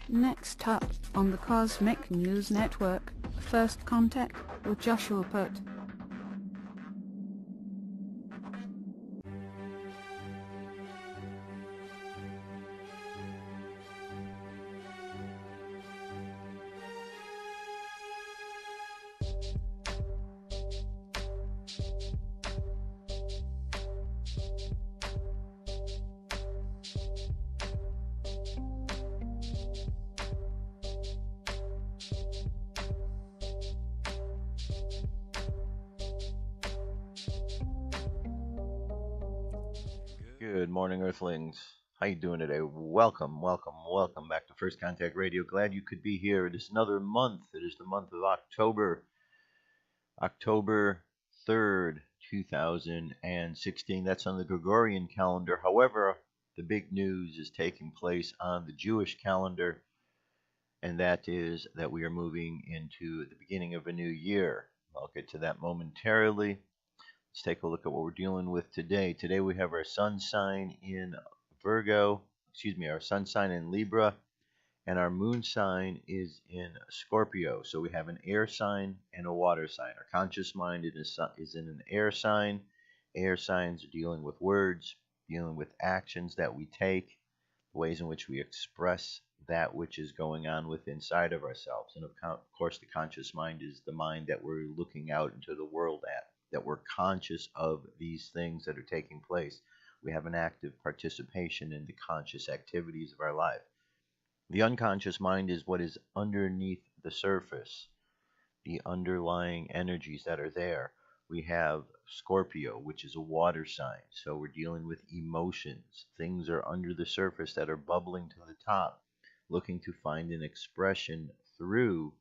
Next up on the Cosmic News Network, First Contact with Joshua Put. Good morning, Earthlings. How you doing today? Welcome back to First Contact Radio. Glad you could be here. It is another month. It is the month of October 3rd, 2016. That's on the Gregorian calendar. However, the big news is taking place on the Jewish calendar, and that is that we are moving into the beginning of a new year. I'll get to that momentarily. Let's take a look at what we're dealing with today. Today we have our sun sign in our sun sign in Libra, and our moon sign is in Scorpio. So we have an air sign and a water sign. Our conscious mind is in an air sign. Air signs are dealing with words, dealing with actions that we take, the ways in which we express that which is going on with inside of ourselves. And of course, the conscious mind is the mind that we're looking out into the world at, that we're conscious of these things that are taking place. We have an active participation in the conscious activities of our life. The unconscious mind is what is underneath the surface, the underlying energies that are there. We have Scorpio, which is a water sign. So we're dealing with emotions. Things are under the surface that are bubbling to the top, looking to find an expression through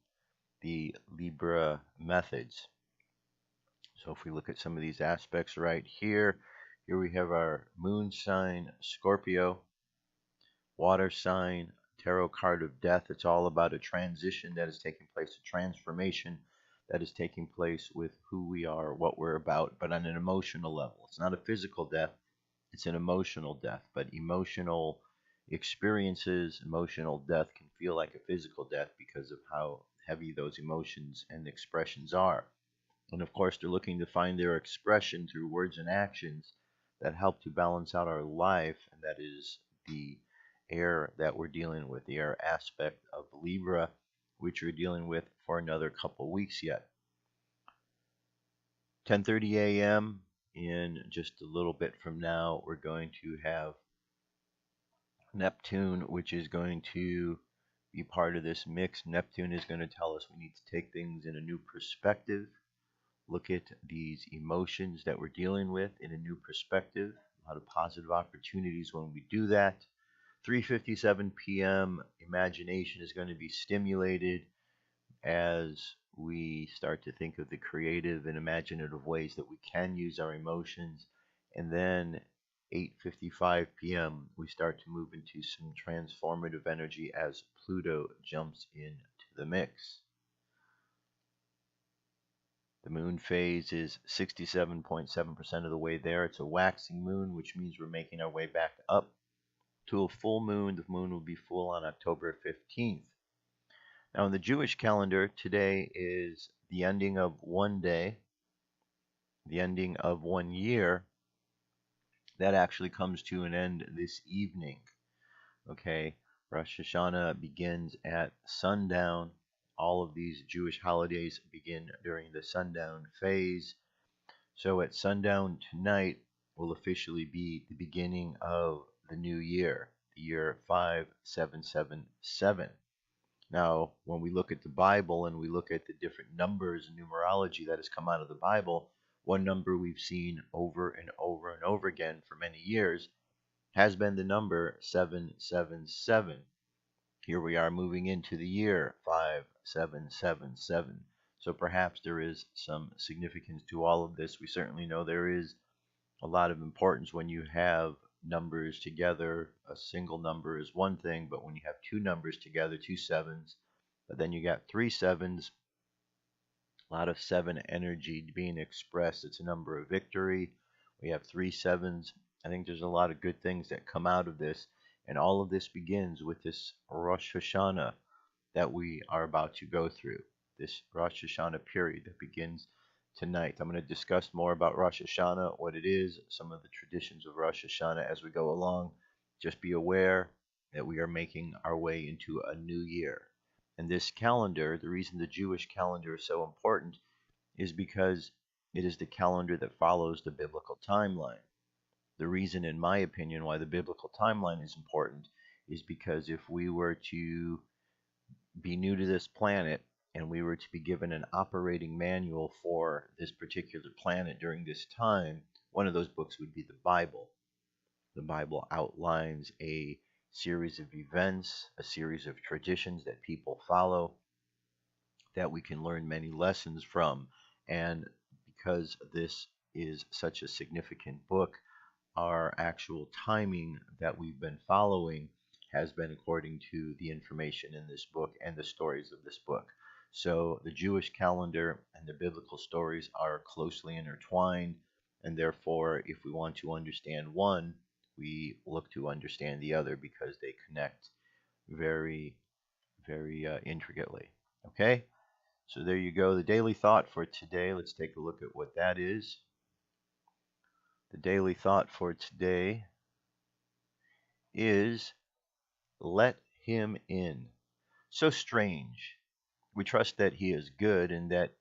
the Libra methods. So if we look at some of these aspects right here we have our moon sign, Scorpio, water sign, tarot card of death. It's all about a transition that is taking place, a transformation that is taking place with who we are, what we're about, but on an emotional level. It's not a physical death, it's an emotional death, but emotional experiences, emotional death can feel like a physical death because of how heavy those emotions and expressions are. And of course, they're looking to find their expression through words and actions that help to balance out our life, and that is the air that we're dealing with, the air aspect of Libra, which we're dealing with for another couple weeks yet. 10:30 a.m. in just a little bit from now, we're going to have Neptune, which is going to be part of this mix. Neptune is going to tell us we need to take things in a new perspective, look at these emotions that we're dealing with in a new perspective. A lot of positive opportunities when we do that. 3:57 p.m. imagination is going to be stimulated as we start to think of the creative and imaginative ways that we can use our emotions. And then 8:55 p.m. we start to move into some transformative energy as Pluto jumps into the mix. The moon phase is 67.7% of the way there. It's a waxing moon, which means we're making our way back up to a full moon. The moon will be full on October 15th. Now, in the Jewish calendar, today is the ending of one day, the ending of 1 year. That actually comes to an end this evening. Okay, Rosh Hashanah begins at sundown. All of these Jewish holidays begin during the sundown phase. So at sundown tonight will officially be the beginning of the new year, the year 5777. Now, when we look at the Bible and we look at the different numbers and numerology that has come out of the Bible, one number we've seen over and over and over again for many years has been the number 777. Here we are moving into the year 5777. So perhaps there is some significance to all of this. We certainly know there is a lot of importance when you have numbers together. A single number is one thing, but when you have two numbers together, two sevens, but then you got three sevens, a lot of seven energy being expressed. It's a number of victory. We have three sevens. I think there's a lot of good things that come out of this. And all of this begins with this Rosh Hashanah that we are about to go through, this Rosh Hashanah period that begins tonight. I'm going to discuss more about Rosh Hashanah, what it is, some of the traditions of Rosh Hashanah as we go along. Just be aware that we are making our way into a new year. And this calendar, the reason the Jewish calendar is so important is because it is the calendar that follows the biblical timeline. The reason, in my opinion, why the biblical timeline is important is because if we were to be new to this planet and we were to be given an operating manual for this particular planet during this time, one of those books would be the Bible. The Bible outlines a series of events, a series of traditions that people follow that we can learn many lessons from. And because this is such a significant book, our actual timing that we've been following has been according to the information in this book and the stories of this book. So the Jewish calendar and the biblical stories are closely intertwined, and therefore, if we want to understand one, we look to understand the other because they connect very, very intricately. Okay? So there you go. The daily thought for today. Let's take a look at what that is. The daily thought for today is let him in. So strange. We trust that he is good and that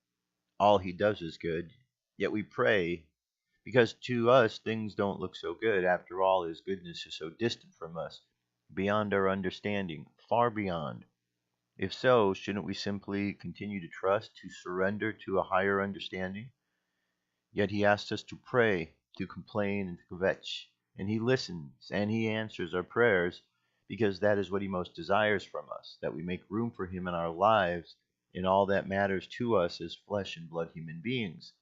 all he does is good, yet we pray because to us things don't look so good. After all, his goodness is so distant from us, beyond our understanding, far beyond. If so, shouldn't we simply continue to trust, to surrender to a higher understanding? Yet he asks us to pray, to complain, and to kvetch, and he listens and he answers our prayers because that is what he most desires from us, that we make room for him in our lives in all that matters to us as flesh and blood human beings.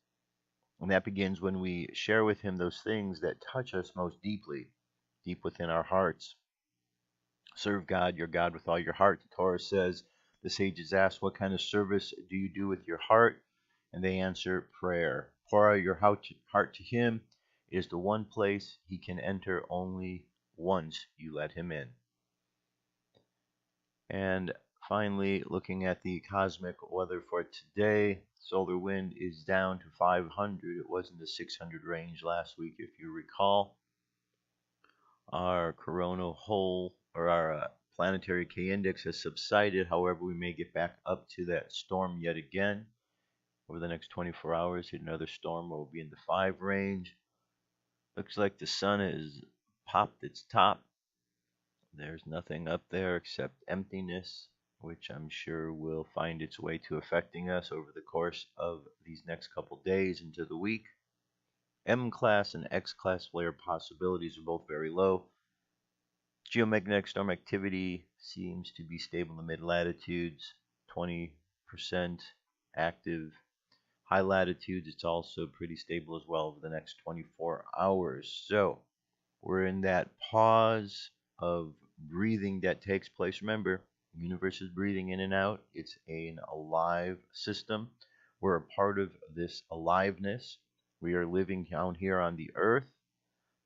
And that begins when we share with him those things that touch us most deeply, deep within our hearts. Serve God, your God, with all your heart. The Torah says, the sages ask, what kind of service do you do with your heart? And they answer, prayer. Pour out your heart to him. It is the one place he can enter only once you let him in. And finally, looking at the cosmic weather for today, solar wind is down to 500. It was in the 600 range last week, if you recall. Our coronal hole, or our planetary K-index, has subsided. However, we may get back up to that storm yet again. Over the next 24 hours, hit another storm where we'll be in the 5 range. Looks like the sun has popped its top. There's nothing up there except emptiness, which I'm sure will find its way to affecting us over the course of these next couple days into the week. M-class and X-class flare possibilities are both very low. Geomagnetic storm activity seems to be stable in the mid-latitudes, 20% active. High latitudes, it's also pretty stable as well over the next 24 hours. So we're in that pause of breathing that takes place. Remember, the universe is breathing in and out. It's an alive system. We're a part of this aliveness. We are living down here on the earth,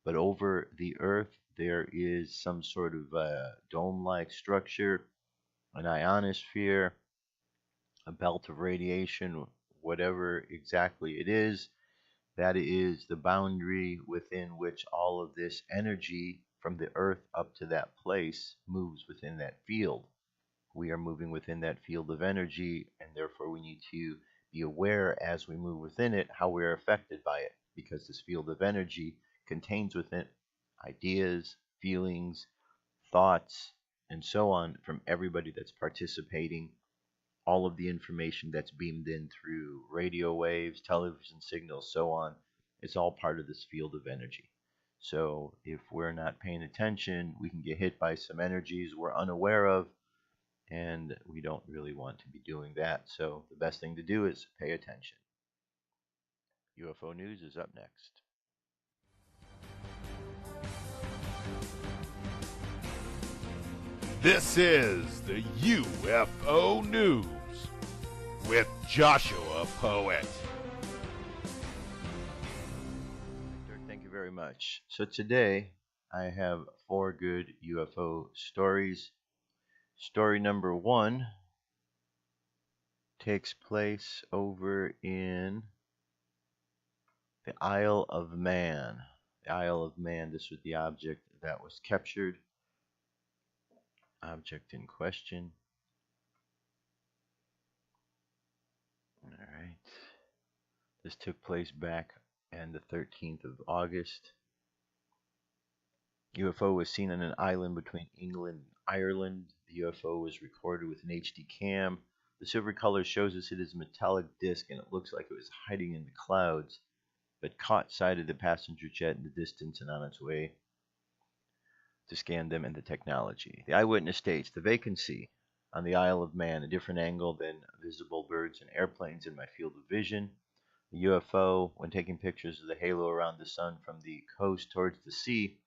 but over the earth there is some sort of dome-like structure, an ionosphere, a belt of radiation, whatever exactly it is. That is the boundary within which all of this energy from the earth up to that place moves within that field. We are moving within that field of energy, and therefore we need to be aware as we move within it how we are affected by it, because this field of energy contains within it ideas, feelings, thoughts, and so on from everybody that's participating. All of the information that's beamed in through radio waves, television signals, so on, it's all part of this field of energy. So if we're not paying attention, we can get hit by some energies we're unaware of, and we don't really want to be doing that. So the best thing to do is pay attention. UFO News is up next. This is the UFO News with Joshua Poet. Thank you very much. So today I have 4 good UFO stories. Story number 1 takes place over in the Isle of Man. The Isle of Man, this was the object that was captured. Object in question. Alright. This took place back on the 13th of August. UFO was seen on an island between England and Ireland. The UFO was recorded with an HD cam. The silver color shows us it is a metallic disc and it looks like it was hiding in the clouds, but caught sight of the passenger jet in the distance and on its way to scan them and the technology. The eyewitness states the vacancy on the Isle of Man, a different angle than visible birds and airplanes in my field of vision. The UFO, when taking pictures of the halo around the sun from the coast towards the sea,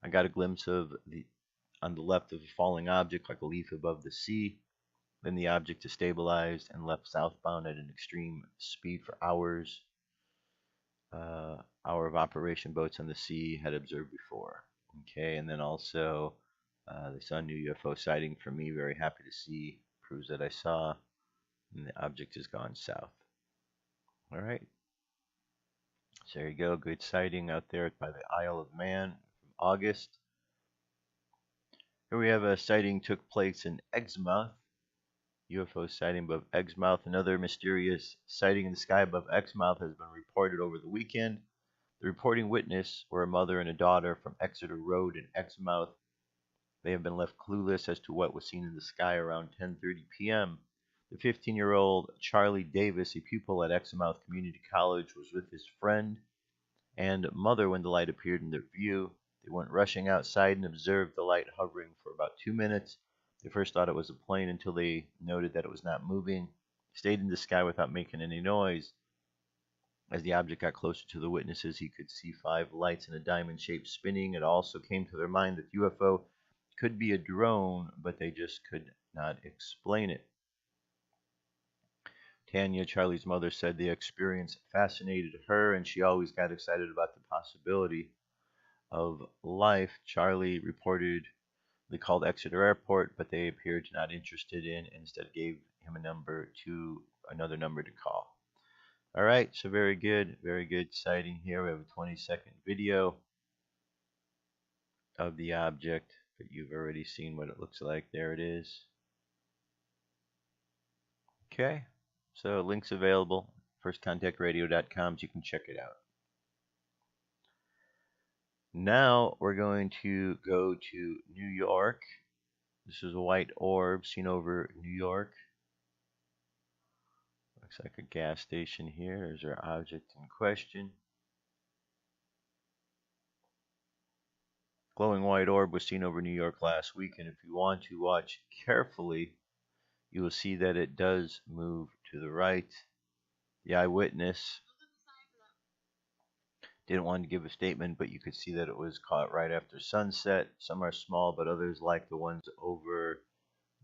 I got a glimpse of on the left of a falling object like a leaf above the sea. Then the object is stabilized and left southbound at an extreme speed for hours. Hour of operation boats on the sea had observed before. Okay, and then also they saw a new UFO sighting for me. Very happy to see. Proves that I saw. And the object has gone south. All right. So there you go. Good sighting out there by the Isle of Man from August. Here we have a sighting took place in Exmouth. UFO sighting above Exmouth. Another mysterious sighting in the sky above Exmouth has been reported over the weekend. The reporting witness were a mother and a daughter from Exeter Road in Exmouth. They have been left clueless as to what was seen in the sky around 10:30 p.m. The 15-year-old Charlie Davis, a pupil at Exmouth Community College, was with his friend and mother when the light appeared in their view. They went rushing outside and observed the light hovering for about 2 minutes. They first thought it was a plane until they noted that it was not moving. It stayed in the sky without making any noise. As the object got closer to the witnesses, he could see 5 lights in a diamond shape spinning. It also came to their mind that the UFO could be a drone, but they just could not explain it. Tanya, Charlie's mother, said the experience fascinated her and she always got excited about the possibility of life. Charlie reported they called Exeter Airport, but they appeared not interested in and instead gave him another number to call. All right, so very good sighting here. We have a 20-second video of the object, but you've already seen what it looks like. There it is. Okay, so links available, firstcontactradio.com, so you can check it out. Now we're going to go to New York. This is a white orb seen over New York. Looks like a gas station here. There's our object in question. Glowing white orb was seen over New York last week, and if you want to watch carefully, you will see that it does move to the right. The eyewitness didn't want to give a statement, but you could see that it was caught right after sunset. Some are small, but others, like the ones over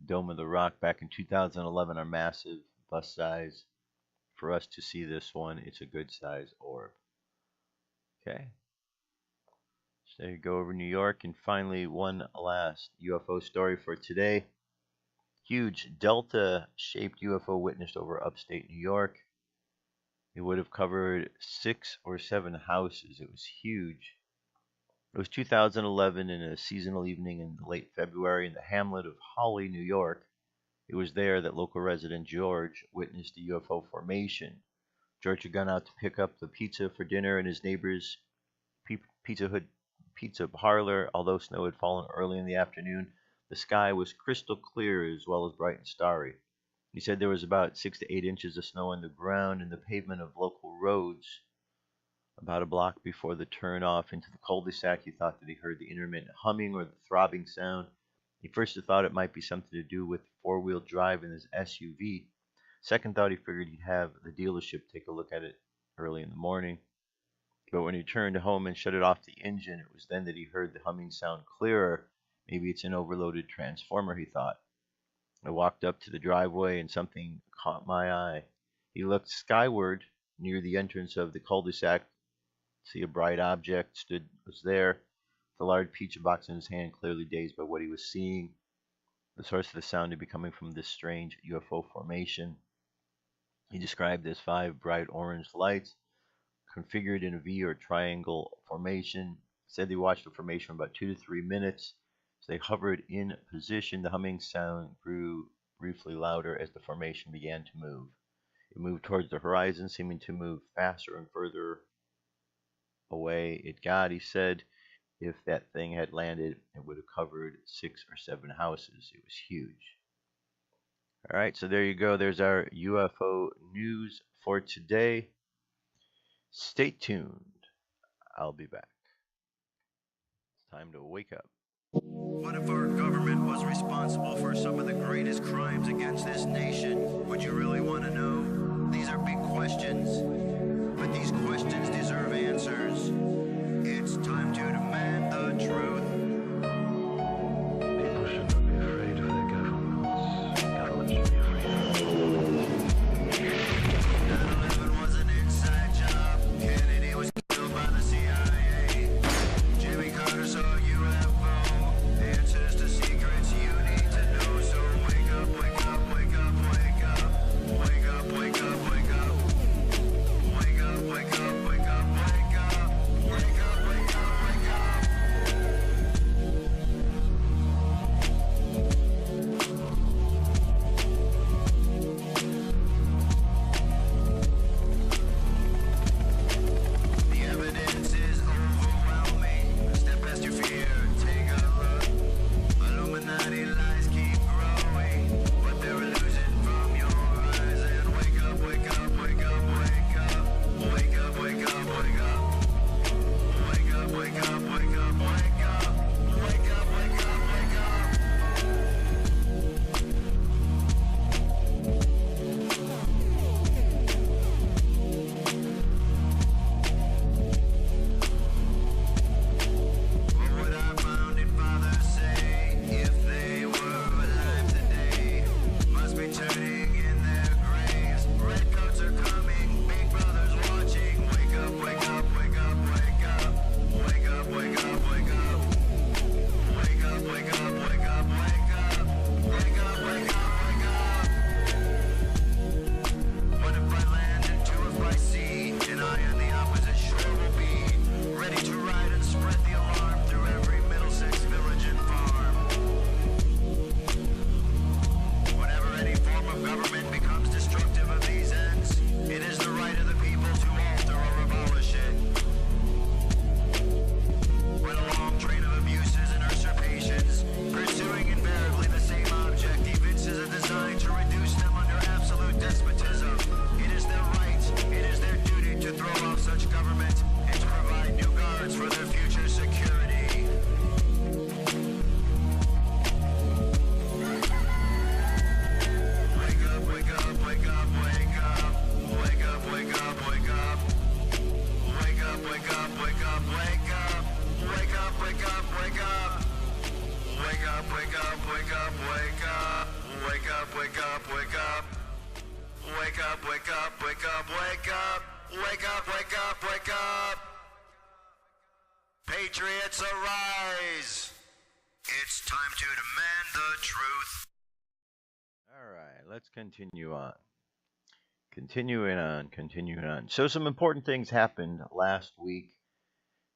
Dome of the Rock back in 2011, are massive, bus size. For us to see this one, it's a good size orb. Okay. So there you go over New York. And finally, one last UFO story for today. Huge delta-shaped UFO witnessed over upstate New York. It would have covered 6 or 7 houses. It was huge. It was 2011 in a seasonal evening in late February in the hamlet of Hawley, New York. It was there that local resident George witnessed a UFO formation. George had gone out to pick up the pizza for dinner in his neighbor's pizza parlor. Although snow had fallen early in the afternoon, the sky was crystal clear as well as bright and starry. He said there was about 6 to 8 inches of snow on the ground and the pavement of local roads. About a block before the turn off into the cul-de-sac, he thought that he heard the intermittent humming or the throbbing sound. He first thought it might be something to do with four-wheel drive in his SUV. Second thought, he figured he'd have the dealership take a look at it early in the morning. But when he returned home and shut it off the engine, it was then that he heard the humming sound clearer. Maybe it's an overloaded transformer, he thought. I walked up to the driveway and something caught my eye. He looked skyward near the entrance of the cul-de-sac. See, a bright object was there. the large pizza box in his hand, clearly dazed by what he was seeing. The source of the sound had been coming from this strange UFO formation. He described it as 5 bright orange lights configured in a V or triangle formation. Said they watched the formation for about 2 to 3 minutes. As they hovered in position, the humming sound grew briefly louder as the formation began to move. It moved towards the horizon, seeming to move faster and further away it got. He said if that thing had landed, it would have covered 6 or 7 houses. It was huge. All right, so there you go. There's our UFO news for today. Stay tuned. I'll be back. It's time to wake up. What if our government was responsible for some of the greatest crimes against this nation? Would you really want to know? These are big questions, but these questions deserve answers. It's time to demand the truth. People should not be afraid of their governments. Governments should be afraid of 9/11 was an inside job. Kennedy was killed by the CIA. Jimmy Carter saw a UFO. Answers to secrets you need to know. So wake up, wake up, wake up, wake up. Wake up, wake up, wake up. Wake up, wake up, wake up, wake up. Wake up, wake up, wake up. The evidence is overwhelming. Step past your fear, take a look. Illuminati lies keep growing, but they're losing from your eyes. And wake up, wake up, wake up, wake up. Wake up, wake up, wake up. Wake up, wake up, wake up, wake up. Wake up, wake up, wake up. What would our founding fathers say if they were alive today? Must be turning in their graves. Redcoats are coming, Big Brother's watching. Wake up, wake up, wake up, wake up. Wake up, wake up, wake up. Wake up, wake up, wake up, wake up. Wake up, wake up, wake up. What if I land and two if I see? And I on the opposite shore will be ready to ride and spread the alarm through every Middlesex village and farm. Whenever any form of government becomes destructive of these ends, it is the right of the people to alter or abolish it. When a long train of abuses and usurpations, pursuing invariably the same object, evinces a design to reduce them under absolute despotism, it is their right, it is their duty to throw off such government and to provide new guards for their future security. Wake up, wake up, wake up, wake up. Wake up, wake up, wake up. Wake up, wake up, wake up, wake up. Wake up, wake up, wake up. Wake up, wake up, wake up, wake up. Wake up, wake up, wake up. Wake up, wake up, wake up, wake up. Wake up, wake up, wake up. Patriots arise. It's time to demand the truth. All right, let's continue on. Continuing on. So some important things happened last week.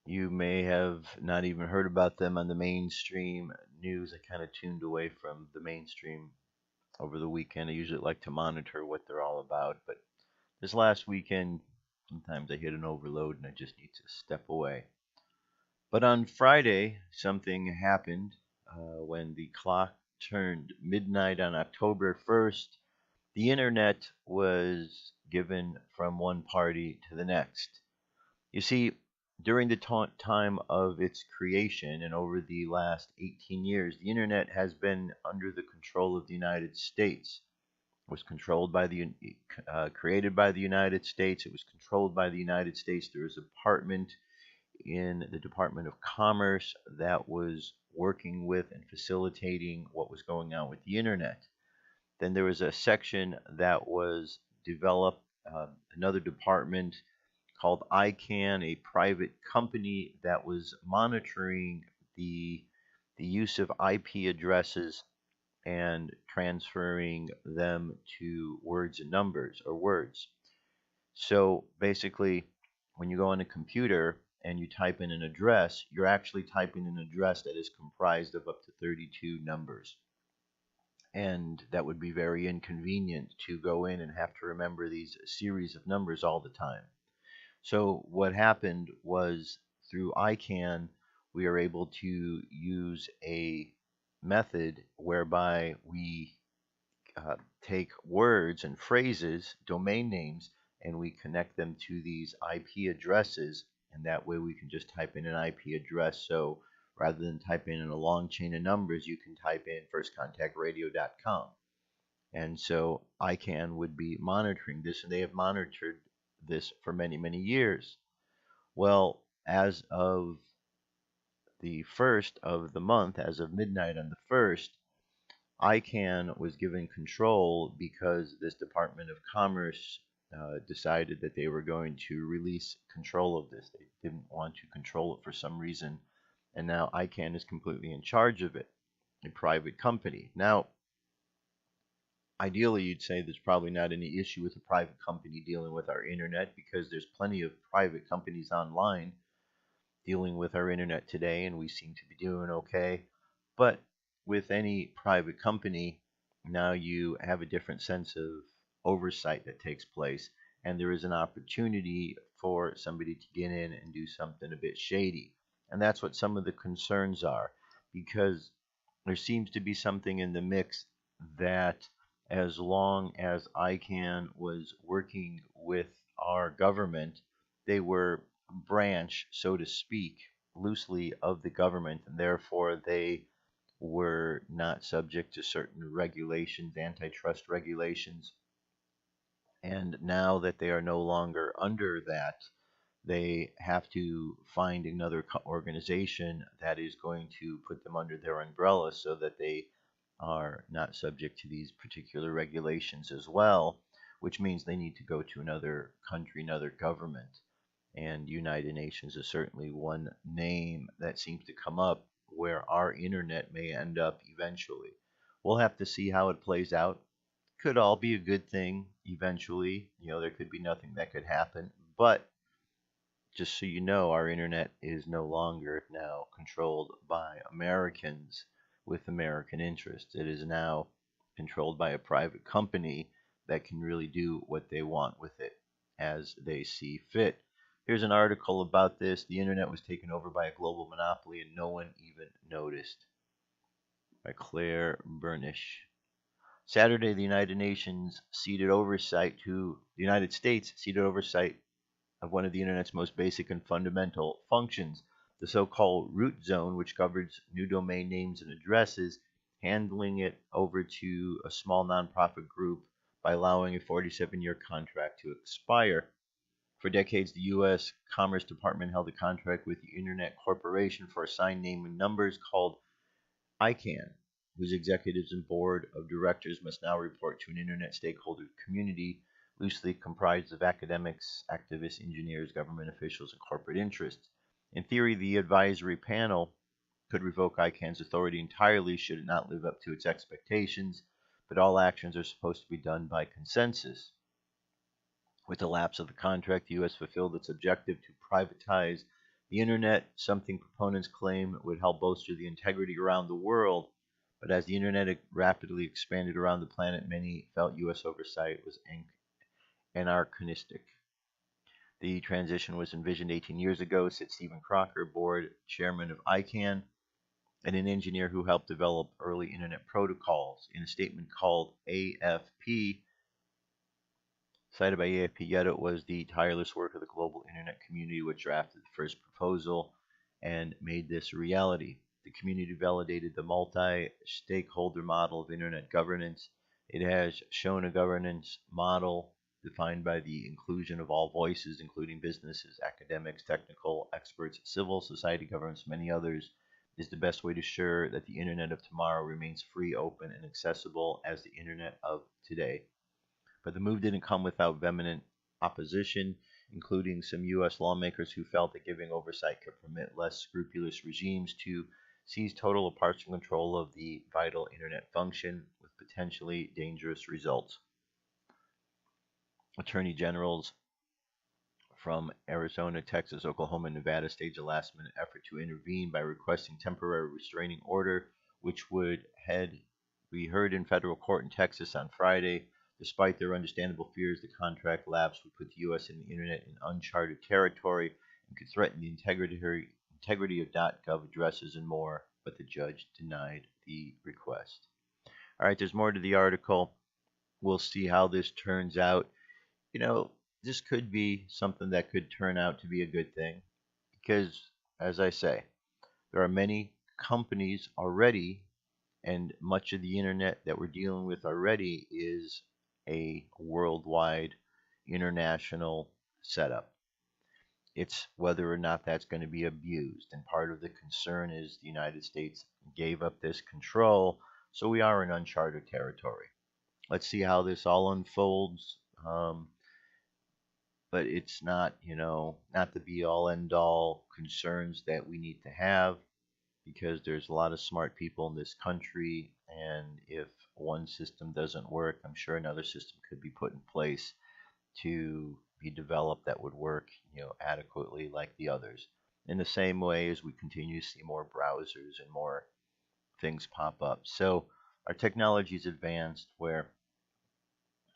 You may have not even heard about them on the mainstream news. I kind of tuned away from the mainstream over the weekend. I usually like to monitor what they're all about, but this last weekend, sometimes I hit an overload and I just need to step away. But on Friday, something happened when the clock turned midnight on October 1st. The internet was given from one party to the next. You see, during the time of its creation and over the last 18 years, the internet has been under the control of the United States. It was controlled by created by the United States. It was controlled by the United States. There was a department in the Department of Commerce that was working with and facilitating what was going on with the internet. Then there was a section that was developed, another department called ICANN, a private company that was monitoring the use of IP addresses and transferring them to words and numbers or words. So basically, when you go on a computer and you type in an address, you're actually typing an address that is comprised of up to 32 numbers. And that would be very inconvenient to go in and have to remember these series of numbers all the time. So what happened was through ICANN, we are able to use a method whereby we take words and phrases, domain names, and we connect them to these IP addresses, and that way we can just type in an IP address. So rather than typing in a long chain of numbers, you can type in firstcontactradio.com. And so ICANN would be monitoring this, and they have monitored this for many, many years. Well, as of the 1st of the month, as of midnight on the 1st, ICANN was given control because this Department of Commerce decided that they were going to release control of this. They didn't want to control it for some reason, and now ICANN is completely in charge of it, a private company. Now, ideally, you'd say there's probably not any issue with a private company dealing with our internet because there's plenty of private companies online dealing with our internet today, and we seem to be doing okay. But with any private company, now you have a different sense of oversight that takes place, and there is an opportunity for somebody to get in and do something a bit shady. And that's what some of the concerns are, because there seems to be something in the mix that as long as ICANN was working with our government, they were a branch, so to speak, loosely of the government, and therefore they were not subject to certain regulations, antitrust regulations. And now that they are no longer under that, they have to find another organization that is going to put them under their umbrella so that they are not subject to these particular regulations as well, which means they need to go to another country, another government. And United Nations is certainly one name that seems to come up where our internet may end up eventually. We'll have to see how it plays out. Could all be a good thing eventually. There could be nothing that could happen. But just so you know, our internet is no longer now controlled by Americans with American interests. It is now controlled by a private company that can really do what they want with it as they see fit. Here's an article about this. The internet was taken over by a global monopoly and no one even noticed. By Claire Burnish. Saturday, the United States ceded oversight of one of the internet's most basic and fundamental functions, the so-called root zone, which governs new domain names and addresses, handling it over to a small nonprofit group by allowing a 47-year contract to expire. For decades, the U.S. Commerce Department held a contract with the Internet Corporation for assigned name and numbers called ICANN, whose executives and board of directors must now report to an Internet stakeholder community loosely comprised of academics, activists, engineers, government officials, and corporate interests. In theory, the advisory panel could revoke ICANN's authority entirely should it not live up to its expectations, but all actions are supposed to be done by consensus. With the lapse of the contract, the U.S. fulfilled its objective to privatize the Internet, something proponents claim would help bolster the integrity around the world. But as the Internet rapidly expanded around the planet, many felt U.S. oversight was anachronistic. The transition was envisioned 18 years ago, said Stephen Crocker, board chairman of ICANN, and an engineer who helped develop early Internet protocols. In a statement called AFP, cited by AFP, yet it was the tireless work of the global Internet community which drafted the first proposal and made this a reality. The community validated the multi-stakeholder model of Internet governance. It has shown a governance model defined by the inclusion of all voices, including businesses, academics, technical experts, civil society governments, many others, is the best way to ensure that the Internet of tomorrow remains free, open, and accessible as the Internet of today. But the move didn't come without vehement opposition, including some U.S. lawmakers who felt that giving oversight could permit less scrupulous regimes to seize total or partial control of the vital internet function with potentially dangerous results. Attorney generals from Arizona, Texas, Oklahoma, and Nevada staged a last-minute effort to intervene by requesting temporary restraining order, which would be heard in federal court in Texas on Friday. Despite their understandable fears, the contract lapse would put the U.S. and the internet in uncharted territory and could threaten the integrity of .gov addresses and more, but the judge denied the request. All right, there's more to the article. We'll see how this turns out. You know, this could be something that could turn out to be a good thing because, as I say, there are many companies already, and much of the internet that we're dealing with already is a worldwide international setup. It's whether or not that's going to be abused, and part of the concern is the United States gave up this control, so we are in uncharted territory. Let's see how this all unfolds. But it's not, not the be-all, end-all concerns that we need to have, because there's a lot of smart people in this country, and if one system doesn't work, I'm sure another system could be put in place to be developed that would work, adequately like the others. In the same way as we continue to see more browsers and more things pop up. So our technology is advanced where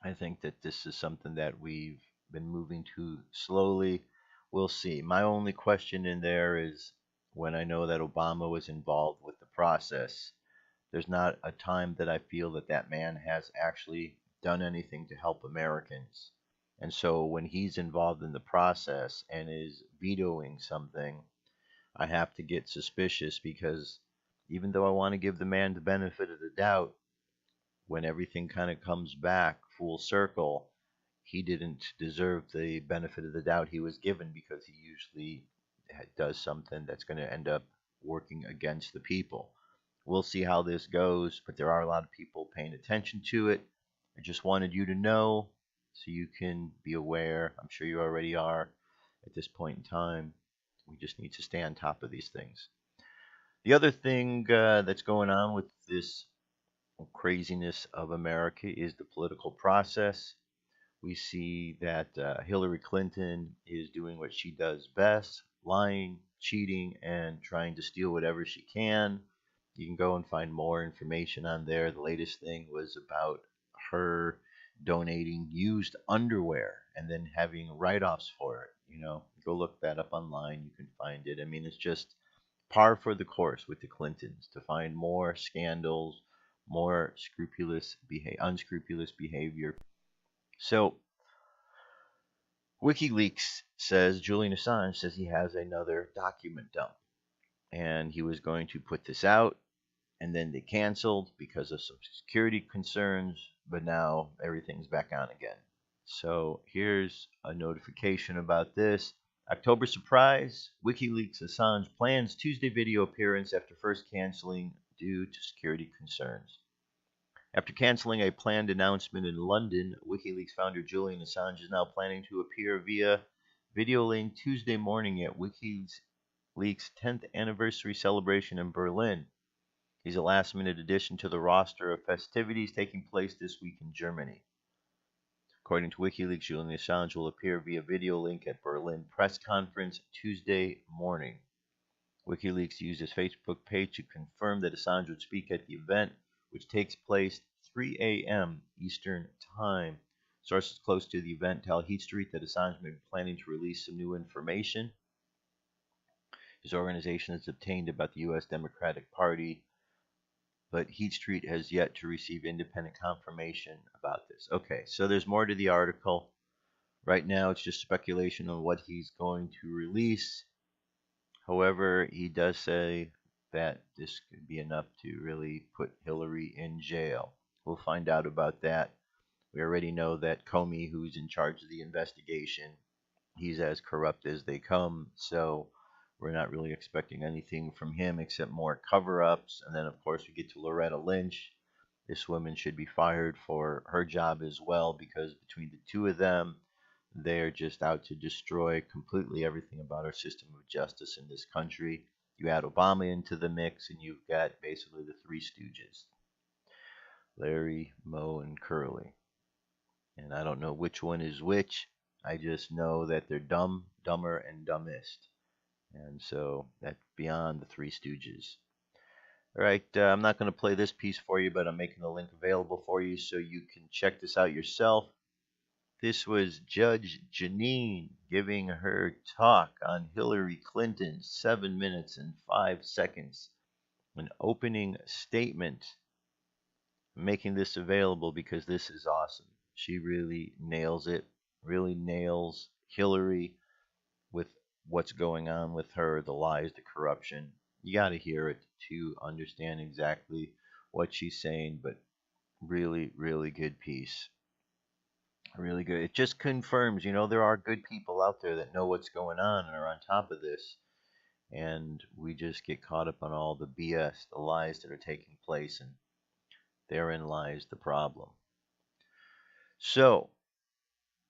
I think that this is something that we've been moving too slowly. We'll see. My only question in there is when I know that Obama was involved with the process, there's not a time that I feel that that man has actually done anything to help Americans. And so when he's involved in the process and is vetoing something, I have to get suspicious, because even though I want to give the man the benefit of the doubt, when everything kind of comes back full circle, he didn't deserve the benefit of the doubt he was given, because he usually does something that's going to end up working against the people. We'll see how this goes, but there are a lot of people paying attention to it. I just wanted you to know so you can be aware. I'm sure you already are at this point in time. We just need to stay on top of these things. The other thing that's going on with this craziness of America is the political process. We see that Hillary Clinton is doing what she does best, lying, cheating, and trying to steal whatever she can. You can go and find more information on there. The latest thing was about her donating used underwear and then having write-offs for it. Go look that up online. You can find it. I mean, it's just par for the course with the Clintons to find more scandals, more unscrupulous behavior. So Wikileaks says Julian Assange says he has another document dump, and he was going to put this out, and then they canceled because of some security concerns, but now everything's back on again. So here's a notification about this. October surprise, WikiLeaks Assange plans Tuesday video appearance after first canceling due to security concerns. After canceling a planned announcement in London, WikiLeaks founder Julian Assange is now planning to appear via video link Tuesday morning at WikiLeaks' 10th anniversary celebration in Berlin. He's a last-minute addition to the roster of festivities taking place this week in Germany. According to WikiLeaks, Julian Assange will appear via video link at Berlin press conference Tuesday morning. WikiLeaks used his Facebook page to confirm that Assange would speak at the event, which takes place 3 a.m. Eastern Time. Sources close to the event tell Heat Street that Assange may be planning to release some new information his organization has obtained about the U.S. Democratic Party, but Heat Street has yet to receive independent confirmation about this. Okay, so there's more to the article. Right now, it's just speculation on what he's going to release. However, he does say that this could be enough to really put Hillary in jail. We'll find out about that. We already know that Comey, who's in charge of the investigation, he's as corrupt as they come, so we're not really expecting anything from him except more cover-ups. And then, of course, we get to Loretta Lynch. This woman should be fired for her job as well, because between the two of them, they're just out to destroy completely everything about our system of justice in this country. You add Obama into the mix, and you've got basically the Three Stooges: Larry, Moe, and Curly. And I don't know which one is which. I just know that they're dumb, dumber, and dumbest. And so that's beyond the Three Stooges. All right, I'm not going to play this piece for you, but I'm making the link available for you so you can check this out yourself. This was Judge Janine giving her talk on Hillary Clinton's 7 minutes and 5 seconds, an opening statement, making this available because this is awesome. She really nails it, really nails Hillary with what's going on with her, the lies, the corruption. You got to hear it to understand exactly what she's saying, but really, really good piece. Really good. It just confirms, there are good people out there that know what's going on and are on top of this. And we just get caught up on all the BS, the lies that are taking place, and therein lies the problem. So,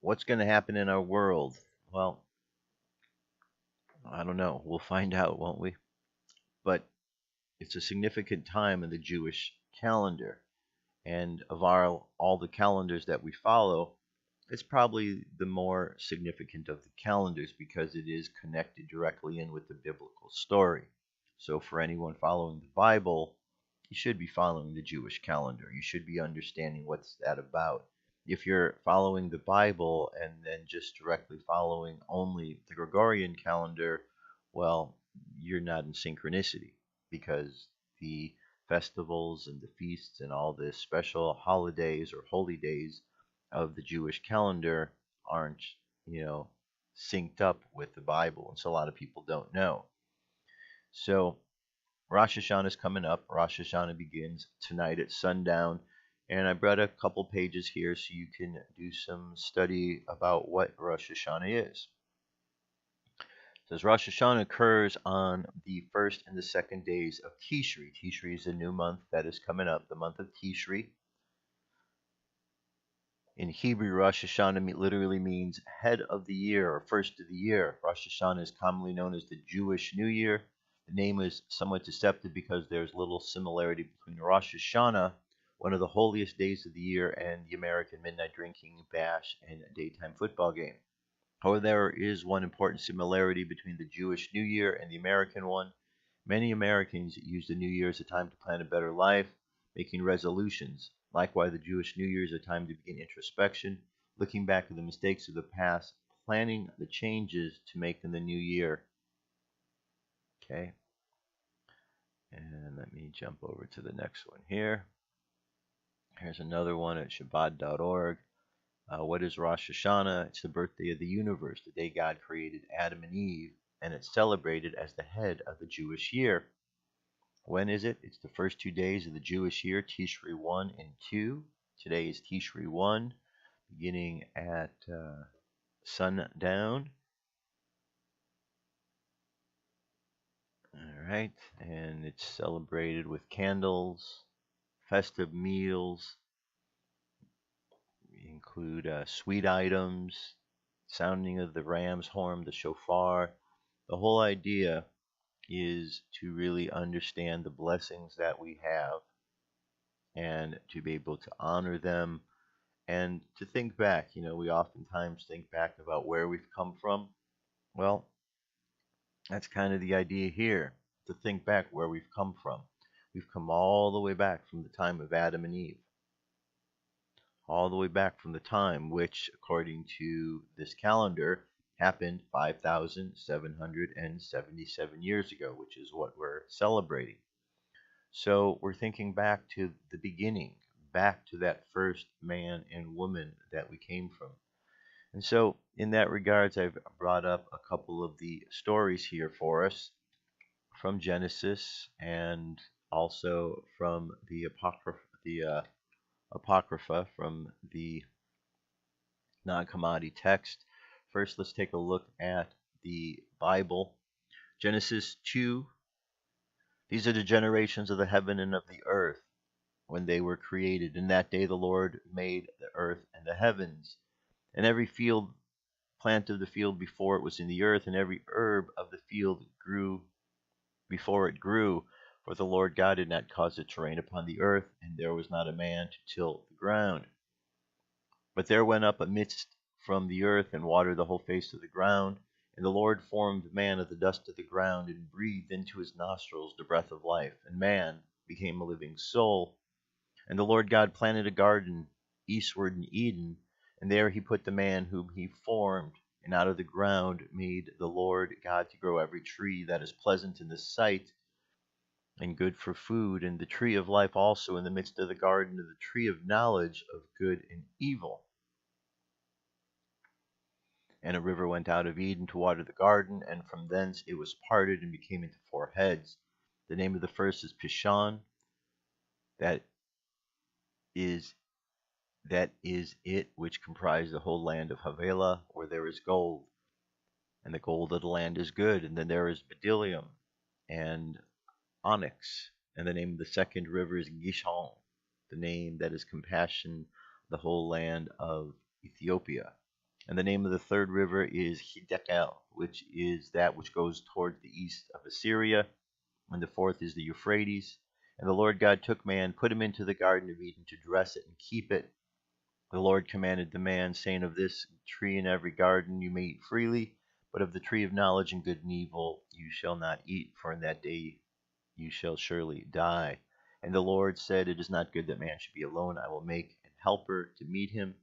what's going to happen in our world? Well, I don't know. We'll find out, won't we? But it's a significant time in the Jewish calendar. And of all the calendars that we follow, it's probably the more significant of the calendars because it is connected directly in with the biblical story. So for anyone following the Bible, you should be following the Jewish calendar. You should be understanding what's that about. If you're following the Bible and then just directly following only the Gregorian calendar, well, you're not in synchronicity because the festivals and the feasts and all the special holidays or holy days of the Jewish calendar aren't, synced up with the Bible. And so a lot of people don't know. So Rosh Hashanah is coming up. Rosh Hashanah begins tonight at sundown. And I brought a couple pages here so you can do some study about what Rosh Hashanah is. It says Rosh Hashanah occurs on the first and the second days of Tishri. Tishri is a new month that is coming up, the month of Tishri. In Hebrew, Rosh Hashanah literally means head of the year or first of the year. Rosh Hashanah is commonly known as the Jewish New Year. The name is somewhat deceptive because there's little similarity between Rosh Hashanah, one of the holiest days of the year, and the American midnight drinking bash and daytime football game. However, there is one important similarity between the Jewish New Year and the American one. Many Americans use the New Year as a time to plan a better life, making resolutions. Likewise, the Jewish New Year is a time to begin introspection, looking back at the mistakes of the past, planning the changes to make in the new year. Okay. And let me jump over to the next one here. Here's another one at Shabbat.org. What is Rosh Hashanah? It's the birthday of the universe, the day God created Adam and Eve, and it's celebrated as the head of the Jewish year. When is it? It's the first 2 days of the Jewish year, Tishri 1 and 2. Today is Tishri 1, beginning at sundown. All right, and it's celebrated with candles, festive meals, include sweet items, sounding of the ram's horn, the shofar. The whole idea is to really understand the blessings that we have and to be able to honor them and to think back. We oftentimes think back about where we've come from. Well, that's kind of the idea here, to think back where we've come from. We've come all the way back from the time of Adam and Eve. All the way back from the time which, according to this calendar, happened 5,777 years ago, which is what we're celebrating. So we're thinking back to the beginning, back to that first man and woman that we came from. And so in that regards, I've brought up a couple of the stories here for us from Genesis and also from the Apocrypha from the Nag Hammadi text. First, let's take a look at the Bible. Genesis 2. These are the generations of the heaven and of the earth when they were created. In that day the Lord made the earth and the heavens, and every plant of the field before it was in the earth, and every herb of the field grew before it grew, for the Lord God did not cause it to rain upon the earth, and there was not a man to till the ground. But there went up a mist from the earth, and watered the whole face of the ground. And the Lord formed man of the dust of the ground, and breathed into his nostrils the breath of life, and man became a living soul. And the Lord God planted a garden eastward in Eden, and there he put the man whom he formed. And out of the ground made the Lord God to grow every tree that is pleasant in the sight, and good for food, and the tree of life also in the midst of the garden, and the tree of knowledge of good and evil. And a river went out of Eden to water the garden, and from thence it was parted and became into four heads. The name of the first is Pishon, that is it which comprised the whole land of Havilah, where there is gold, and the gold of the land is good. And then there is bdellium and onyx. And the name of the second river is Gishon, the name that is compassion, the whole land of Ethiopia. And the name of the third river is Hiddekel, which is that which goes towards the east of Assyria. And the fourth is the Euphrates. And the Lord God took man, put him into the garden of Eden to dress it and keep it. The Lord commanded the man, saying, of this tree in every garden you may eat freely, but of the tree of knowledge and good and evil you shall not eat, for in that day you shall surely die. And the Lord said, it is not good that man should be alone. I will make an helper to meet him.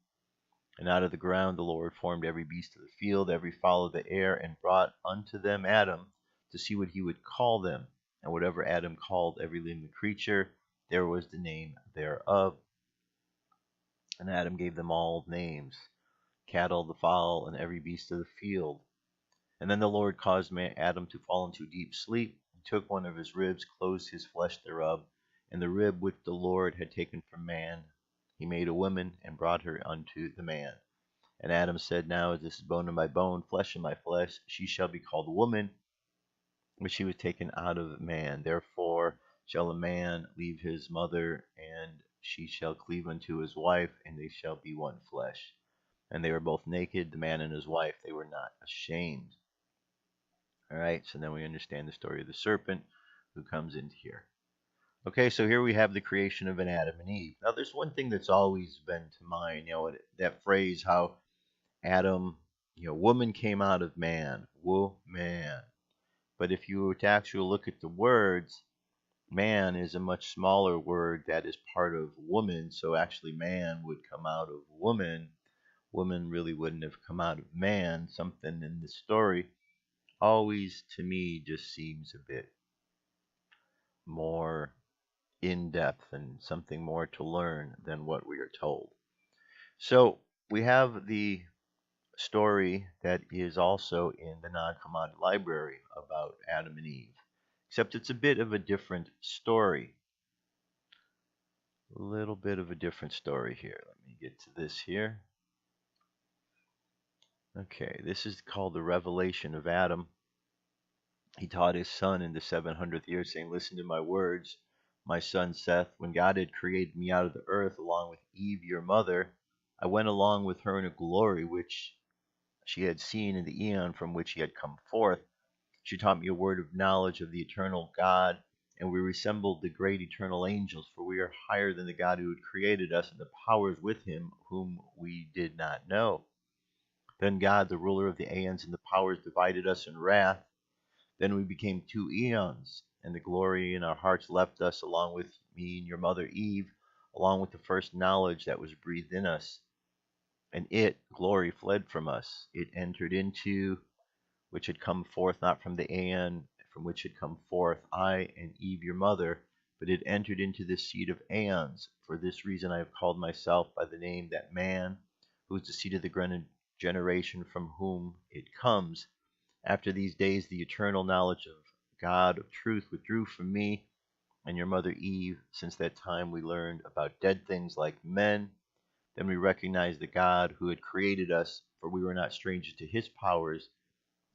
And out of the ground the Lord formed every beast of the field, every fowl of the air, and brought unto them Adam to see what he would call them. And whatever Adam called every living creature, there was the name thereof. And Adam gave them all names, cattle, the fowl, and every beast of the field. And then the Lord caused Adam to fall into a deep sleep, and took one of his ribs, closed his flesh thereof, and the rib which the Lord had taken from man, he made a woman, and brought her unto the man. And Adam said, now this is bone of my bone, flesh of my flesh, she shall be called woman, which she was taken out of man. Therefore shall a man leave his mother, and she shall cleave unto his wife, and they shall be one flesh. And they were both naked, the man and his wife, they were not ashamed. All right, so then we understand the story of the serpent who comes into here. Okay, so here we have the creation of an Adam and Eve. Now, there's one thing that's always been to mind, that phrase, how Adam, woman came out of man, woman. But if you were to actually look at the words, man is a much smaller word that is part of woman, so actually man would come out of woman. Woman really wouldn't have come out of man. Something in the story always, to me, just seems a bit more in-depth and something more to learn than what we are told. So we have the story that is also in the non-commodity library about Adam and Eve, except it's a bit of a different story. A little bit of a different story here. Let me get to this here. Okay, this is called the Revelation of Adam. He taught his son in the 700th year, saying, listen to my words, my son Seth. When God had created me out of the earth along with Eve, your mother, I went along with her in a glory which she had seen in the eon from which he had come forth. She taught me a word of knowledge of the eternal God, and we resembled the great eternal angels, for we are higher than the God who had created us, and the powers with him whom we did not know. Then God, the ruler of the aeons and the powers, divided us in wrath. Then we became two eons, and the glory in our hearts left us, along with me and your mother Eve, along with the first knowledge that was breathed in us. And glory, fled from us. It entered into which had come forth not from the aeon from which had come forth I and Eve your mother, but it entered into the seed of aeons. For this reason I have called myself by the name that man, who is the seed of the generation from whom it comes. After these days the eternal knowledge of God of truth withdrew from me and your mother Eve. Since that time we learned about dead things like men. Then we recognized the God who had created us, for we were not strangers to his powers,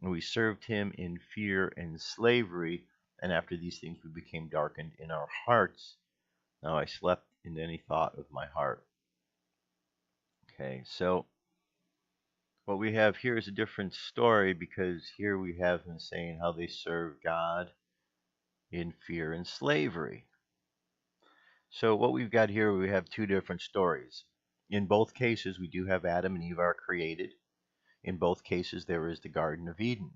and we served him in fear and slavery. And after these things we became darkened in our hearts. Now I slept in any thought of my heart. Okay, so what we have here is a different story, because here we have him saying how they serve God in fear and slavery. So what we've got here, we have two different stories. In both cases, we do have Adam and Eve are created. In both cases, there is the Garden of Eden.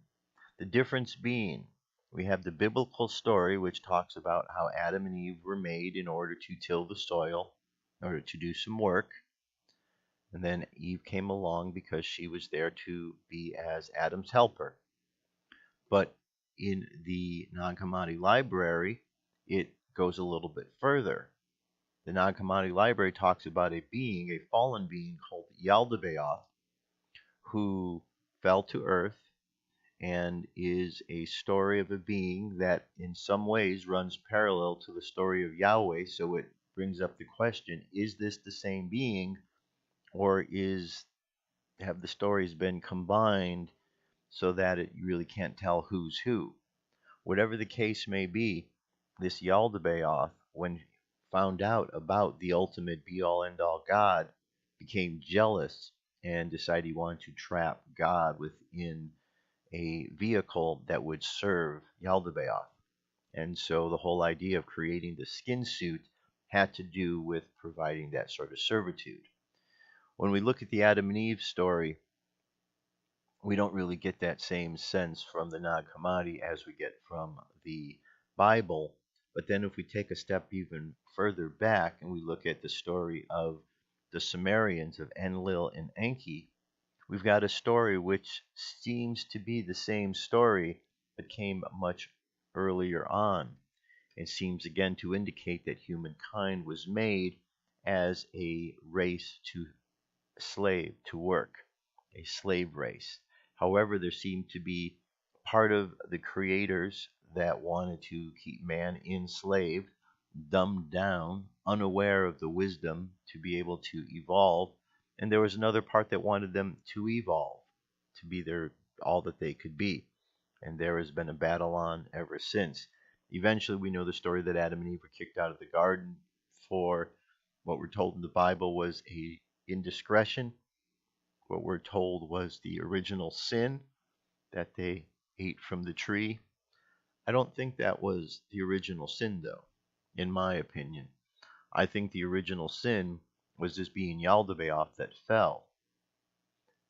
The difference being, we have the biblical story which talks about how Adam and Eve were made in order to till the soil, in order to do some work. And then Eve came along because she was there to be as Adam's helper. But in the Nag Hammadi library, it goes a little bit further. The Nag Hammadi library talks about a being, a fallen being called Yaldabaoth, who fell to earth and is a story of a being that in some ways runs parallel to the story of Yahweh. So it brings up the question, is this the same being, or have the stories been combined so that you really can't tell who's who? Whatever the case may be, this Yaldabaoth, when found out about the ultimate be-all end-all God, became jealous and decided he wanted to trap God within a vehicle that would serve Yaldabaoth. And so the whole idea of creating the skin suit had to do with providing that sort of servitude. When we look at the Adam and Eve story, we don't really get that same sense from the Nag Hammadi as we get from the Bible. But then if we take a step even further back and we look at the story of the Sumerians of Enlil and Enki, we've got a story which seems to be the same story but came much earlier on. It seems again to indicate that humankind was made as a race to slave, to work, a slave race. However, there seemed to be part of the creators that wanted to keep man enslaved, dumbed down, unaware of the wisdom to be able to evolve. And there was another part that wanted them to evolve, to be all that they could be. And there has been a battle on ever since. Eventually, we know the story that Adam and Eve were kicked out of the garden for what we're told in the Bible was a indiscretion. What we're told was the original sin, that they ate from the tree. I don't think that was the original sin, though, in my opinion. I think the original sin was this being Yaldabaoth that fell,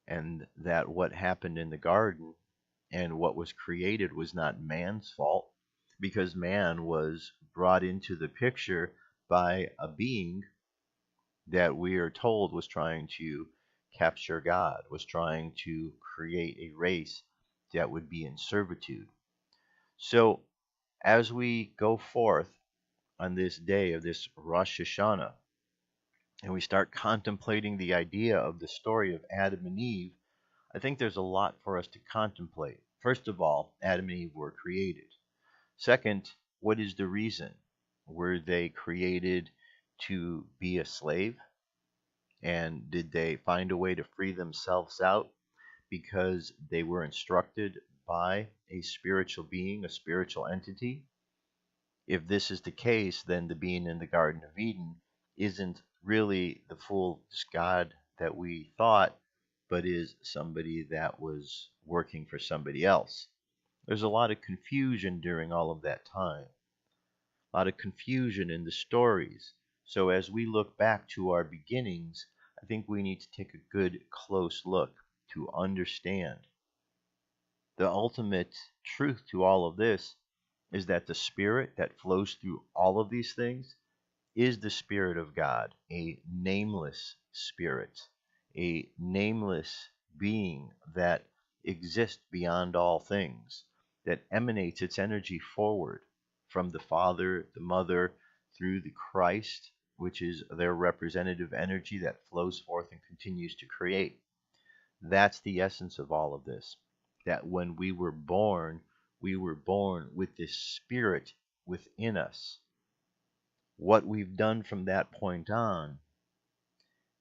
and that what happened in the garden and what was created was not man's fault, because man was brought into the picture by a being that we are told was trying to capture God, was trying to create a race that would be in servitude. So as we go forth on this day of this Rosh Hashanah, and we start contemplating the idea of the story of Adam and Eve, I think there's a lot for us to contemplate. First of all, Adam and Eve were created. Second, what is the reason? Were they created to be a slave? And did they find a way to free themselves out because they were instructed by a spiritual being, a spiritual entity? If this is the case, then the being in the Garden of Eden isn't really the full God that we thought, but is somebody that was working for somebody else. There's a lot of confusion during all of that time, a lot of confusion in the stories. So as we look back to our beginnings, I think we need to take a good, close look to understand. The ultimate truth to all of this is that the spirit that flows through all of these things is the Spirit of God, a nameless spirit, a nameless being that exists beyond all things, that emanates its energy forward from the Father, the Mother, through the Christ, which is their representative energy that flows forth and continues to create. That's the essence of all of this. That when we were born with this spirit within us. What we've done from that point on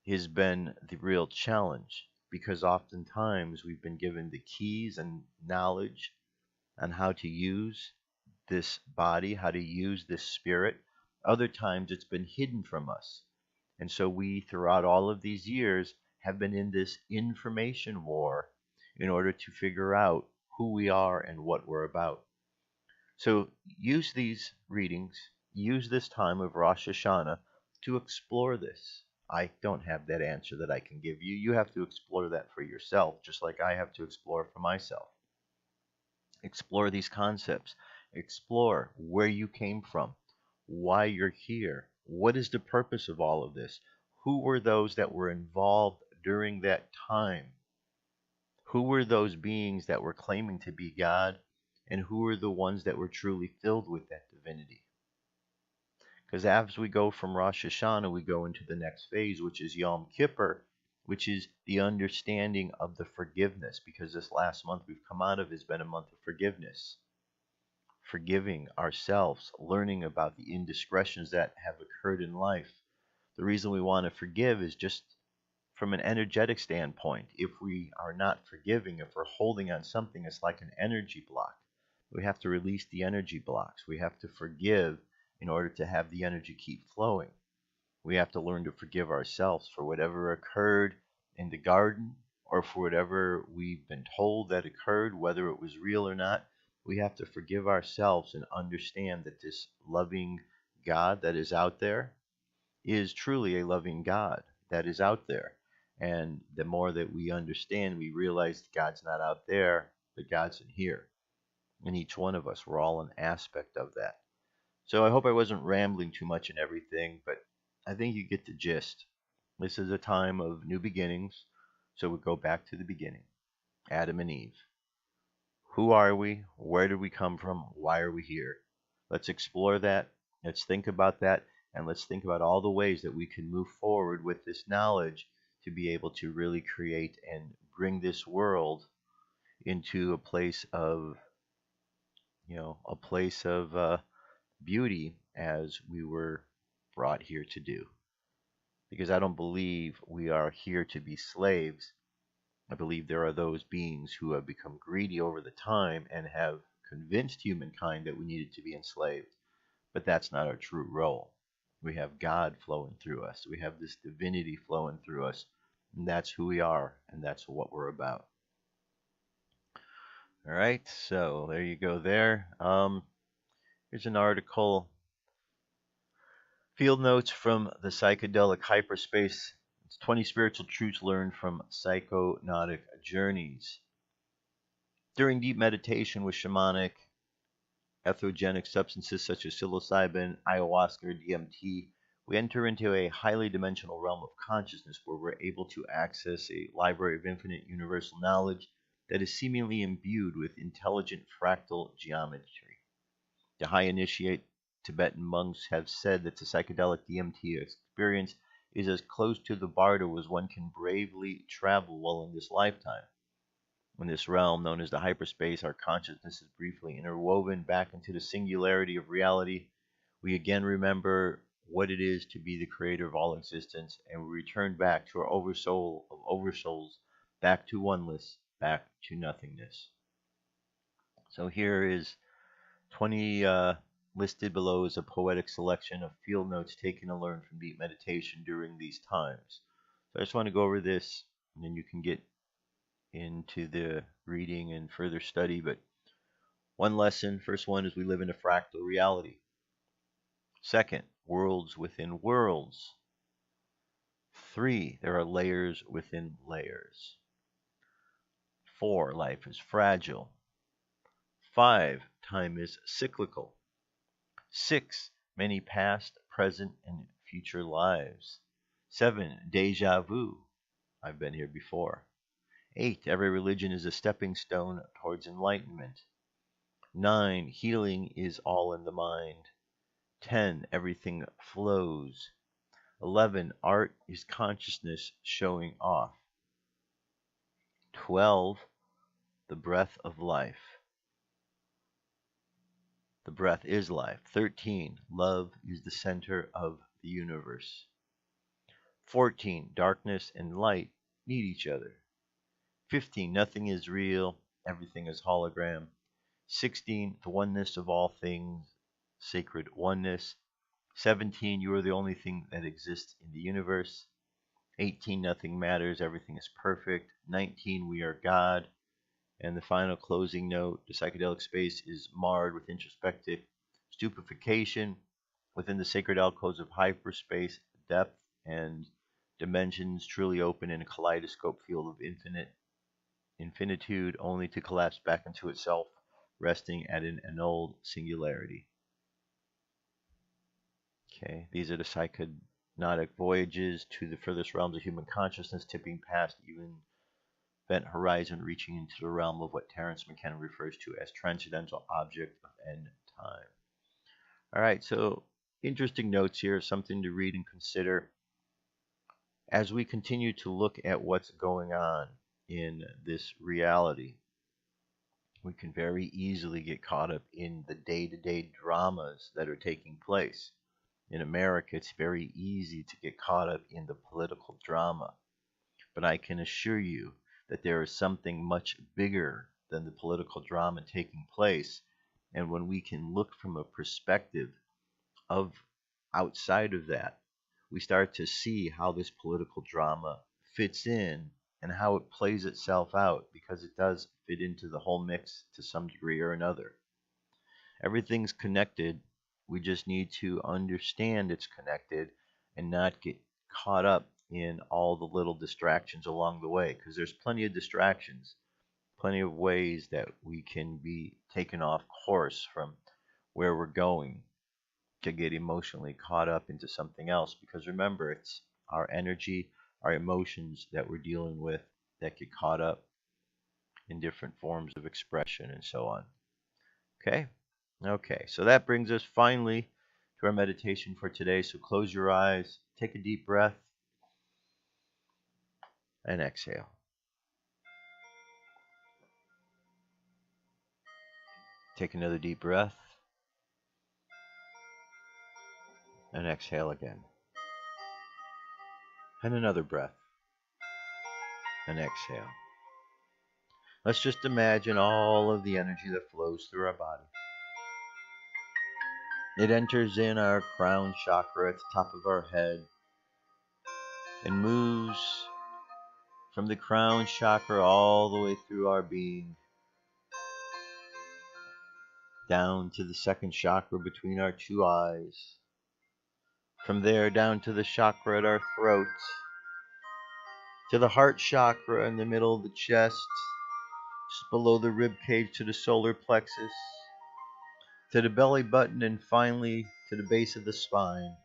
has been the real challenge, because oftentimes we've been given the keys and knowledge on how to use this body, how to use this spirit. Other times it's been hidden from us. And so we, throughout all of these years, have been in this information war in order to figure out who we are and what we're about. So use these readings, use this time of Rosh Hashanah to explore this. I don't have that answer that I can give you. You have to explore that for yourself, just like I have to explore for myself. Explore these concepts. Explore where you came from, why you're here, what is the purpose of all of this, who were those that were involved during that time, who were those beings that were claiming to be God, and who were the ones that were truly filled with that divinity. Because as we go from Rosh Hashanah, we go into the next phase, which is Yom Kippur, which is the understanding of the forgiveness. Because this last month we've come out of has been a month of forgiveness. Forgiving ourselves, learning about the indiscretions that have occurred in life. The reason we want to forgive is just from an energetic standpoint. If we are not forgiving, if we're holding on something, it's like an energy block. We have to release the energy blocks. We have to forgive in order to have the energy keep flowing. We have to learn to forgive ourselves for whatever occurred in the garden or for whatever we've been told that occurred, whether it was real or not. We have to forgive ourselves and understand that this loving God that is out there is truly a loving God that is out there. And the more that we understand, we realize God's not out there, but God's in here. In each one of us, we're all an aspect of that. So I hope I wasn't rambling too much and everything, but I think you get the gist. This is a time of new beginnings, so we go back to the beginning. Adam and Eve. Who are we? Where did we come from? Why are we here? Let's explore that. Let's think about that. And let's think about all the ways that we can move forward with this knowledge to be able to really create and bring this world into a place of, beauty as we were brought here to do. Because I don't believe we are here to be slaves. I believe there are those beings who have become greedy over the time and have convinced humankind that we needed to be enslaved. But that's not our true role. We have God flowing through us. We have this divinity flowing through us. And that's who we are, and that's what we're about. All right, so there you go there. Here's an article. Field notes from the psychedelic hyperspace. It's 20 spiritual truths learned from Psychonautic journeys. During deep meditation with shamanic, entheogenic substances such as psilocybin, ayahuasca, or DMT, we enter into a highly dimensional realm of consciousness where we're able to access a library of infinite universal knowledge that is seemingly imbued with intelligent fractal geometry. The high initiate Tibetan monks have said that the psychedelic DMT experience is as close to the bardo as one can bravely travel while in this lifetime. In this realm, known as the hyperspace, our consciousness is briefly interwoven back into the singularity of reality. We again remember what it is to be the creator of all existence, and we return back to our oversoul of oversouls, back to oneness, back to nothingness. So here is 20 listed below is a poetic selection of field notes taken and learned from deep meditation during these times. So I just want to go over this, and then you can get into the reading and further study. But one lesson, first one, is we live in a fractal reality. Second, worlds within worlds. 3, there are layers within layers. 4, life is fragile. 5, time is cyclical. 6, many past, present, and future lives. 7, deja vu. I've been here before. 8, every religion is a stepping stone towards enlightenment. 9, healing is all in the mind. 10, everything flows. 11, art is consciousness showing off. 12, the breath of life. The breath is life. 13, love is the center of the universe. 14, darkness and light need each other. 15, nothing is real, everything is hologram. 16, the oneness of all things, sacred oneness. 17, you are the only thing that exists in the universe. 18, nothing matters, everything is perfect. 19, we are God. And the final closing note, the psychedelic space is marred with introspective stupefaction within the sacred alcoves of hyperspace, depth and dimensions truly open in a kaleidoscope field of infinitude, only to collapse back into itself, resting at an annulled singularity. Okay, these are the psychonautic voyages to the furthest realms of human consciousness, tipping past even event horizon, reaching into the realm of what Terence McKenna refers to as transcendental object of end time. All right, so interesting notes here, something to read and consider as we continue to look at what's going on in this reality. We can very easily get caught up in the day-to-day dramas that are taking place. In America, it's very easy to get caught up in the political drama. But I can assure you that there is something much bigger than the political drama taking place. And when we can look from a perspective of outside of that, we start to see how this political drama fits in and how it plays itself out, because it does fit into the whole mix to some degree or another. Everything's connected. We just need to understand it's connected and not get caught up in all the little distractions along the way, because there's plenty of distractions, plenty of ways that we can be taken off course from where we're going to get emotionally caught up into something else. Because remember, it's our energy, our emotions that we're dealing with that get caught up in different forms of expression and so on. Okay, so that brings us finally to our meditation for today. So close your eyes, take a deep breath, and exhale. Take another deep breath, and exhale again. And another breath, and exhale. Let's just imagine all of the energy that flows through our body. It enters in our crown chakra at the top of our head and moves from the crown chakra all the way through our being, down to the second chakra between our two eyes. From there down to the chakra at our throat, to the heart chakra in the middle of the chest, just below the rib cage to the solar plexus, to the belly button, and finally to the base of the spine.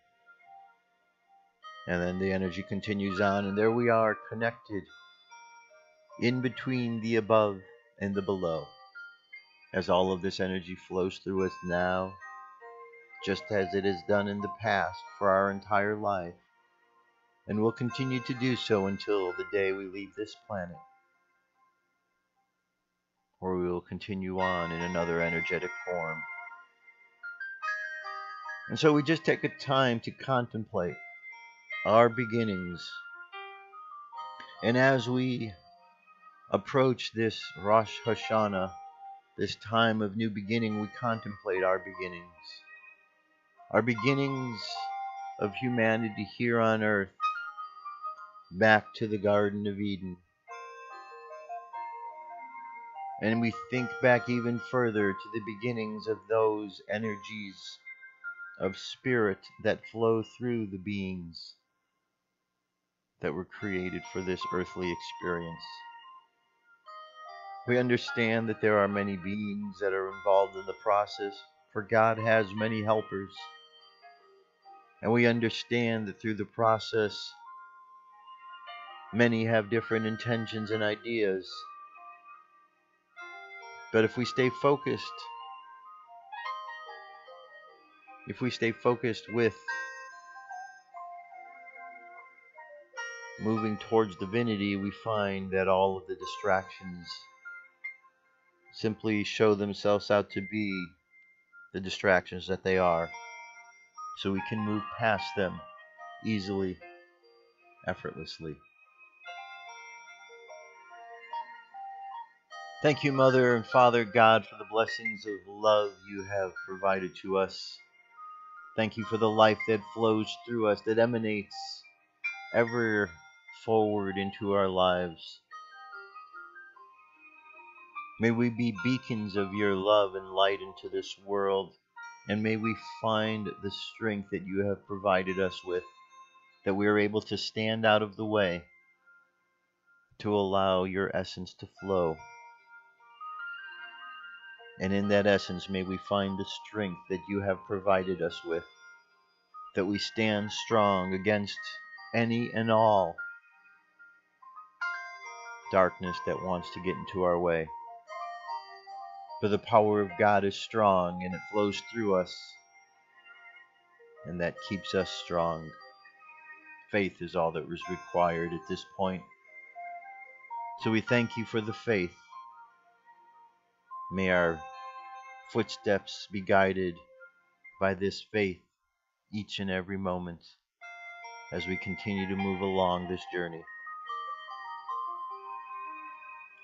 And then the energy continues on, and there we are, connected in between the above and the below, as all of this energy flows through us now, just as it has done in the past for our entire life, and will continue to do so until the day we leave this planet, or we will continue on in another energetic form. And so we just take a time to contemplate our beginnings. And as we approach this Rosh Hashanah, this time of new beginning, we contemplate our beginnings of humanity here on earth, back to the Garden of Eden. And we think back even further to the beginnings of those energies of spirit that flow through the beings that were created for this earthly experience. We understand that there are many beings that are involved in the process, for God has many helpers. And we understand that through the process, many have different intentions and ideas. But if we stay focused with moving towards divinity, we find that all of the distractions simply show themselves out to be the distractions that they are, so we can move past them easily, effortlessly. Thank you, Mother and Father God, for the blessings of love you have provided to us. Thank you for the life that flows through us, that emanates ever forward into our lives. May we be beacons of your love and light into this world, and may we find the strength that you have provided us with, that we are able to stand out of the way to allow your essence to flow. And in that essence, may we find the strength that you have provided us with, that we stand strong against any and all darkness that wants to get into our way. For the power of God is strong, and it flows through us, and that keeps us strong. Faith is all that was required at this point. So we thank you for the faith. May our footsteps be guided by this faith each and every moment as we continue to move along this journey.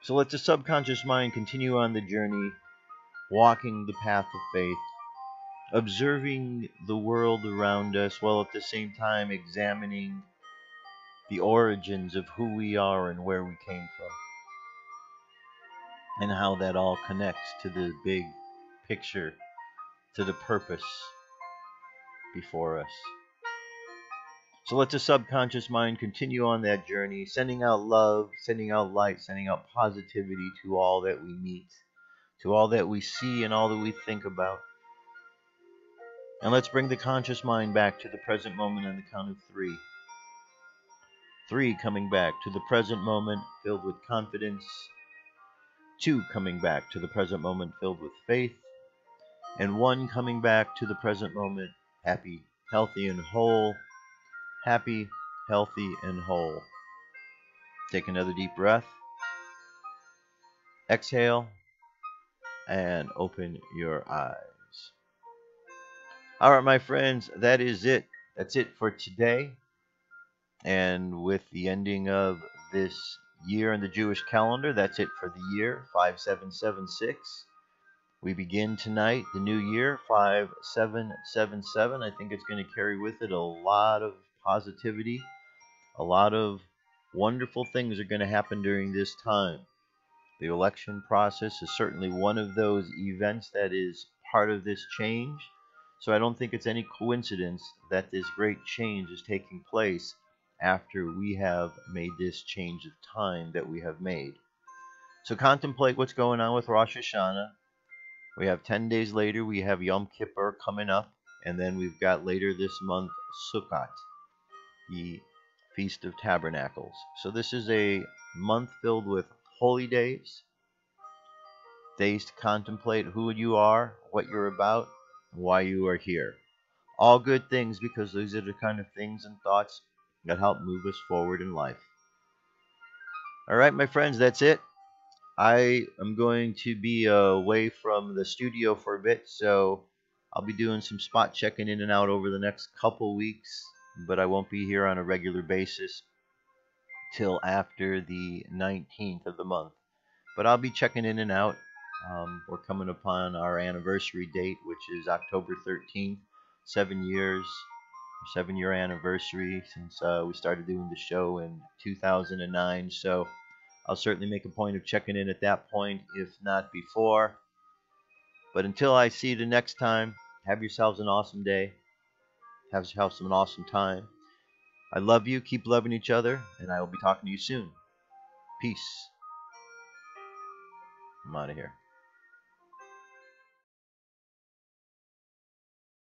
So let the subconscious mind continue on the journey, walking the path of faith, observing the world around us while at the same time examining the origins of who we are and where we came from, and how that all connects to the big picture, to the purpose before us. So let the subconscious mind continue on that journey, sending out love, sending out light, sending out positivity to all that we meet, to all that we see and all that we think about. And let's bring the conscious mind back to the present moment on the count of 3. 3 coming back to the present moment filled with confidence. 2 coming back to the present moment filled with faith. And 1 coming back to the present moment happy, healthy, and whole. Happy, healthy, and whole. Take another deep breath. Exhale and open your eyes. All right, my friends, that is it. That's it for today. And with the ending of this year in the Jewish calendar, that's it for the year 5776. We begin tonight the new year 5777. I think it's going to carry with it a lot of positivity. A lot of wonderful things are going to happen during this time. The election process is certainly one of those events that is part of this change. So I don't think it's any coincidence that this great change is taking place after we have made this change of time that we have made. So contemplate what's going on with Rosh Hashanah. We have 10 days later, we have Yom Kippur coming up, and then we've got later this month Sukkot, the Feast of Tabernacles. So this is a month filled with holy days, days to contemplate who you are, what you're about, and why you are here. All good things, because these are the kind of things and thoughts that help move us forward in life. All right, my friends, that's it. I am going to be away from the studio for a bit, so I'll be doing some spot checking in and out over the next couple weeks, but I won't be here on a regular basis till after the 19th of the month. But I'll be checking in and out. We're coming upon our anniversary date, which is October 13th, 7-year anniversary since we started doing the show in 2009. So I'll certainly make a point of checking in at that point, if not before. But until I see you the next time, have yourselves an awesome day. Have yourselves an awesome time. I love you. Keep loving each other, and I will be talking to you soon. Peace. I'm out of here.